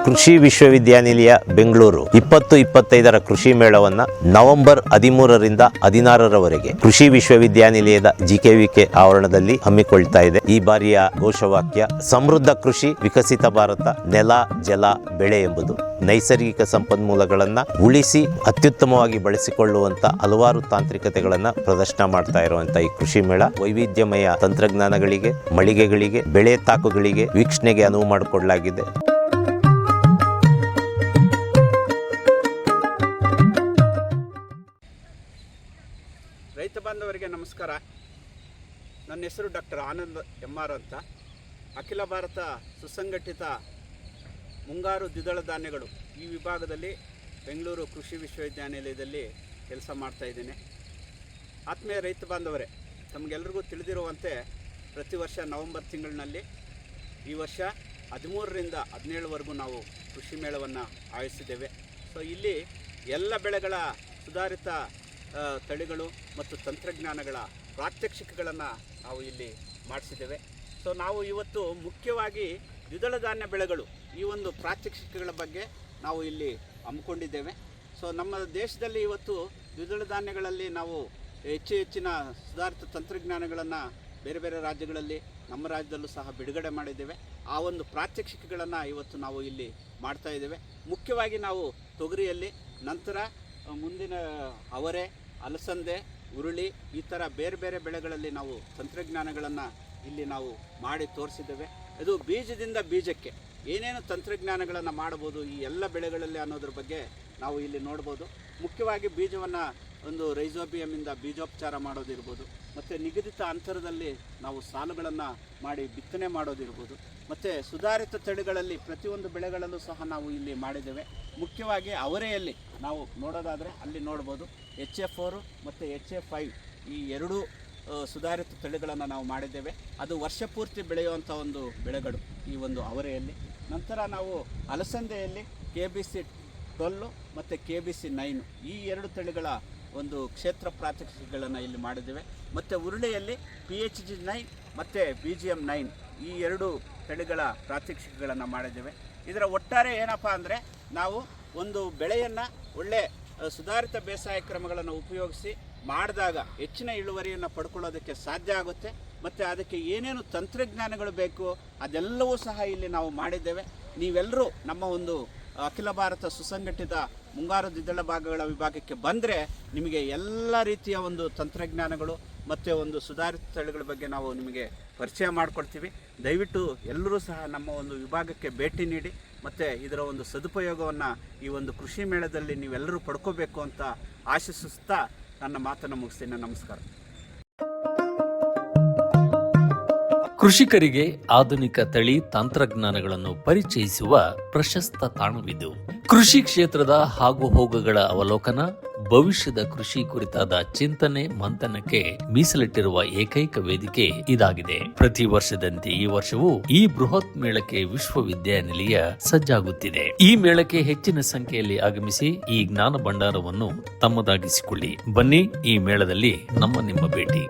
ಕೃಷಿ ವಿಶ್ವವಿದ್ಯಾನಿಲಯ ಬೆಂಗಳೂರು 2025ರ ಕೃಷಿ ಮೇಳವನ್ನ ನವೆಂಬರ್ 13ರಿಂದ 16ರವರೆಗೆ ಕೃಷಿ ವಿಶ್ವವಿದ್ಯಾನಿಲಯದ ಜಿಕೆವಿಕೆ ಆವರಣದಲ್ಲಿ ಹಮ್ಮಿಕೊಳ್ತಾ ಇದೆ. ಈ ಬಾರಿಯ ಘೋಷವಾಕ್ಯ ಸಮೃದ್ಧ ಕೃಷಿ ವಿಕಸಿತ ಭಾರತ, ನೆಲ ಜಲ ಬೆಳೆ ಎಂಬುದು. ನೈಸರ್ಗಿಕ ಸಂಪನ್ಮೂಲಗಳನ್ನ ಉಳಿಸಿ ಅತ್ಯುತ್ತಮವಾಗಿ ಬಳಸಿಕೊಳ್ಳುವಂತ ಹಲವಾರು ತಾಂತ್ರಿಕತೆಗಳನ್ನ ಪ್ರದರ್ಶನ ಮಾಡ್ತಾ ಇರುವಂತ ಈ ಕೃಷಿ ಮೇಳ ವೈವಿಧ್ಯಮಯ ತಂತ್ರಜ್ಞಾನಗಳಿಗೆ, ಮಳಿಗೆಗಳಿಗೆ, ಬೆಳೆ ತಾಕುಗಳಿಗೆ ವೀಕ್ಷಣೆಗೆ ಅನುವು ಮಾಡಿಕೊಡಲಾಗಿದೆ. ರೈತ ಬಾಂಧವರಿಗೆ ನಮಸ್ಕಾರ. ನನ್ನ ಹೆಸರು ಡಾಕ್ಟರ್ ಆನಂದ್ ಎಂ.ಆರ್. ಅಂತ. ಅಖಿಲ ಭಾರತ ಸುಸಂಘಟಿತ ಮುಂಗಾರು ದ್ವಿದಳ ಧಾನ್ಯಗಳು ಈ ವಿಭಾಗದಲ್ಲಿ ಬೆಂಗಳೂರು ಕೃಷಿ ವಿಶ್ವವಿದ್ಯಾನಿಲಯದಲ್ಲಿ ಕೆಲಸ ಮಾಡ್ತಾ ಇದ್ದೇನೆ. ಆತ್ಮೀಯ ರೈತ ಬಾಂಧವರೇ, ತಮಗೆಲ್ಲರಿಗೂ ತಿಳಿದಿರುವಂತೆ ಪ್ರತಿ ವರ್ಷ ನವೆಂಬರ್ ತಿಂಗಳಿನಲ್ಲಿ ಈ ವರ್ಷ 13ರಿಂದ 17ವರೆಗೂ ನಾವು ಕೃಷಿ ಮೇಳವನ್ನು ಆಯೋಜಿಸಿದ್ದೇವೆ. ಸೊ ಇಲ್ಲಿ ಎಲ್ಲ ಬೆಳೆಗಳ ಸುಧಾರಿತ ತಳಿಗಳು ಮತ್ತು ತಂತ್ರಜ್ಞಾನಗಳ ಪ್ರಾತ್ಯಕ್ಷಿಕೆಗಳನ್ನು ನಾವು ಇಲ್ಲಿ ಮಾಡಿಸಿದ್ದೇವೆ. ಸೊ ನಾವು ಇವತ್ತು ಮುಖ್ಯವಾಗಿ ದ್ವಿದಳ ಧಾನ್ಯ ಬೆಳೆಗಳು ಈ ಒಂದು ಪ್ರಾತ್ಯಕ್ಷಿಕೆಗಳ ಬಗ್ಗೆ ನಾವು ಇಲ್ಲಿ ಹಮ್ಮಿಕೊಂಡಿದ್ದೇವೆ. ಸೊ ನಮ್ಮ ದೇಶದಲ್ಲಿ ಇವತ್ತು ದ್ವಿದಳ ಧಾನ್ಯಗಳಲ್ಲಿ ನಾವು ಹೆಚ್ಚಿನ ಸುಧಾರಿತ ತಂತ್ರಜ್ಞಾನಗಳನ್ನು ಬೇರೆ ಬೇರೆ ರಾಜ್ಯಗಳಲ್ಲಿ, ನಮ್ಮ ರಾಜ್ಯದಲ್ಲೂ ಸಹ ಬಿಡುಗಡೆ ಮಾಡಿದ್ದೇವೆ. ಆ ಒಂದು ಪ್ರಾತ್ಯಕ್ಷಿಕೆಗಳನ್ನು ಇವತ್ತು ನಾವು ಇಲ್ಲಿ ಮಾಡ್ತಾ ಇದ್ದೇವೆ. ಮುಖ್ಯವಾಗಿ ನಾವು ತೊಗರಿಯಲ್ಲಿ, ನಂತರ ಮುಂದಿನ ಅವರೆ, ಅಲಸಂದೆ, ಹುರುಳಿ ಈ ಥರ ಬೇರೆ ಬೇರೆ ಬೆಳೆಗಳಲ್ಲಿ ನಾವು ತಂತ್ರಜ್ಞಾನಗಳನ್ನು ಇಲ್ಲಿ ನಾವು ಮಾಡಿ ತೋರಿಸಿದ್ದೇವೆ. ಇದು ಬೀಜದಿಂದ ಬೀಜಕ್ಕೆ ಏನೇನು ತಂತ್ರಜ್ಞಾನಗಳನ್ನು ಮಾಡ್ಬೋದು ಈ ಎಲ್ಲ ಬೆಳೆಗಳಲ್ಲಿ ಅನ್ನೋದ್ರ ಬಗ್ಗೆ ನಾವು ಇಲ್ಲಿ ನೋಡ್ಬೋದು. ಮುಖ್ಯವಾಗಿ ಬೀಜವನ್ನು ಒಂದು ರೈಜೋಬಿಯಮಿಂದ ಬೀಜೋಪಚಾರ ಮಾಡೋದಿರ್ಬೋದು, ಮತ್ತು ನಿಗದಿತ ಅಂತರದಲ್ಲಿ ನಾವು ಸಾಲುಗಳನ್ನು ಮಾಡಿ ಬಿತ್ತನೆ ಮಾಡೋದಿರ್ಬೋದು, ಮತ್ತು ಸುಧಾರಿತ ತಳಿಗಳಲ್ಲಿ ಪ್ರತಿಯೊಂದು ಬೆಳೆಗಳಲ್ಲೂ ಸಹ ನಾವು ಇಲ್ಲಿ ಮಾಡಿದ್ದೇವೆ. ಮುಖ್ಯವಾಗಿ ಅವರೆಯಲ್ಲಿ ನಾವು ನೋಡೋದಾದರೆ ಅಲ್ಲಿ ನೋಡ್ಬೋದು HF4 ಮತ್ತು HF5 ಈ ಎರಡೂ ಸುಧಾರಿತ ತಳಿಗಳನ್ನು ನಾವು ಮಾಡಿದ್ದೇವೆ. ಅದು ವರ್ಷ ಪೂರ್ತಿ ಬೆಳೆಯುವಂಥ ಒಂದು ಬೆಳೆಗಳು ಈ ಒಂದು ಅವರೆಯಲ್ಲಿ. ನಂತರ ನಾವು ಅಲಸಂದೆಯಲ್ಲಿ KBC12 ಮತ್ತು KBC9 ಈ ಎರಡು ತಳಿಗಳ ಒಂದು ಕ್ಷೇತ್ರ ಪ್ರಾತ್ಯಕ್ಷಿಕೆಗಳನ್ನು ಇಲ್ಲಿ ಮಾಡಿದ್ದೇವೆ. ಮತ್ತು ಉರುಳೆಯಲ್ಲಿ PHG9 ಮತ್ತು BGM9 ಈ ಎರಡು ತಳಿಗಳ ಪ್ರಾತ್ಯಕ್ಷಿಕೆಗಳನ್ನು ಮಾಡಿದ್ದೇವೆ. ಇದರ ಒಟ್ಟಾರೆ ಏನಪ್ಪ ಅಂದರೆ ನಾವು ಒಂದು ಬೆಳೆಯನ್ನು ಒಳ್ಳೆ ಸುಧಾರಿತ ಬೇಸಾಯ ಕ್ರಮಗಳನ್ನು ಉಪಯೋಗಿಸಿ ಮಾಡಿದಾಗ ಹೆಚ್ಚಿನ ಇಳುವರಿಯನ್ನು ಪಡ್ಕೊಳ್ಳೋದಕ್ಕೆ ಸಾಧ್ಯ ಆಗುತ್ತೆ. ಮತ್ತು ಅದಕ್ಕೆ ಏನೇನು ತಂತ್ರಜ್ಞಾನಗಳು ಬೇಕು ಅದೆಲ್ಲವೂ ಸಹ ಇಲ್ಲಿ ನಾವು ಮಾಡಿದ್ದೇವೆ. ನೀವೆಲ್ಲರೂ ನಮ್ಮ ಒಂದು ಅಖಿಲ ಭಾರತ ಸುಸಂಘಟಿತ ಮುಂಗಾರು ದ್ವಿದಳ ಭಾಗಗಳ ವಿಭಾಗಕ್ಕೆ ಬಂದರೆ ನಿಮಗೆ ಎಲ್ಲ ರೀತಿಯ ಒಂದು ತಂತ್ರಜ್ಞಾನಗಳು ಮತ್ತು ಒಂದು ಸುಧಾರಿತ ತಳಿಗಳ ಬಗ್ಗೆ ನಾವು ನಿಮಗೆ ಪರಿಚಯ ಮಾಡಿಕೊಡ್ತೀವಿ. ದಯವಿಟ್ಟು ಎಲ್ಲರೂ ಸಹ ನಮ್ಮ ಒಂದು ವಿಭಾಗಕ್ಕೆ ಭೇಟಿ ನೀಡಿ ಮತ್ತು ಇದರ ಒಂದು ಸದುಪಯೋಗವನ್ನು ಈ ಒಂದು ಕೃಷಿ ಮೇಳದಲ್ಲಿ ನೀವೆಲ್ಲರೂ ಪಡ್ಕೋಬೇಕು ಅಂತ ಆಶಿಸುತ್ತಾ ನನ್ನ ಮಾತನ್ನು ಮುಗಿಸ್ತೀನಿ. ನಮಸ್ಕಾರ. ಕೃಷಿಕರಿಗೆ ಆಧುನಿಕ ತಳಿ ತಂತ್ರಜ್ಞಾನಗಳನ್ನು ಪರಿಚಯಿಸುವ ಪ್ರಶಸ್ತ ತಾಣವಿದು. ಕೃಷಿ ಕ್ಷೇತ್ರದ ಹೋಗುಗಳ ಅವಲೋಕನ, ಭವಿಷ್ಯದ ಕೃಷಿ ಕುರಿತಾದ ಚಿಂತನೆ ಮಂಥನಕ್ಕೆ ಮೀಸಲಿಟ್ಟಿರುವ ಏಕೈಕ ವೇದಿಕೆ ಇದಾಗಿದೆ. ಪ್ರತಿ ವರ್ಷದಂತೆ ಈ ವರ್ಷವೂ ಈ ಬೃಹತ್ ಮೇಳಕ್ಕೆ ವಿಶ್ವವಿದ್ಯಾನಿಲಯ ಸಜ್ಜಾಗುತ್ತಿದೆ. ಈ ಮೇಳಕ್ಕೆ ಹೆಚ್ಚಿನ ಸಂಖ್ಯೆಯಲ್ಲಿ ಆಗಮಿಸಿ ಈ ಜ್ಞಾನ ಭಂಡಾರವನ್ನು ತಮ್ಮದಾಗಿಸಿಕೊಳ್ಳಿ. ಬನ್ನಿ, ಈ ಮೇಳದಲ್ಲಿ ನಿಮ್ಮ ಭೇಟಿ.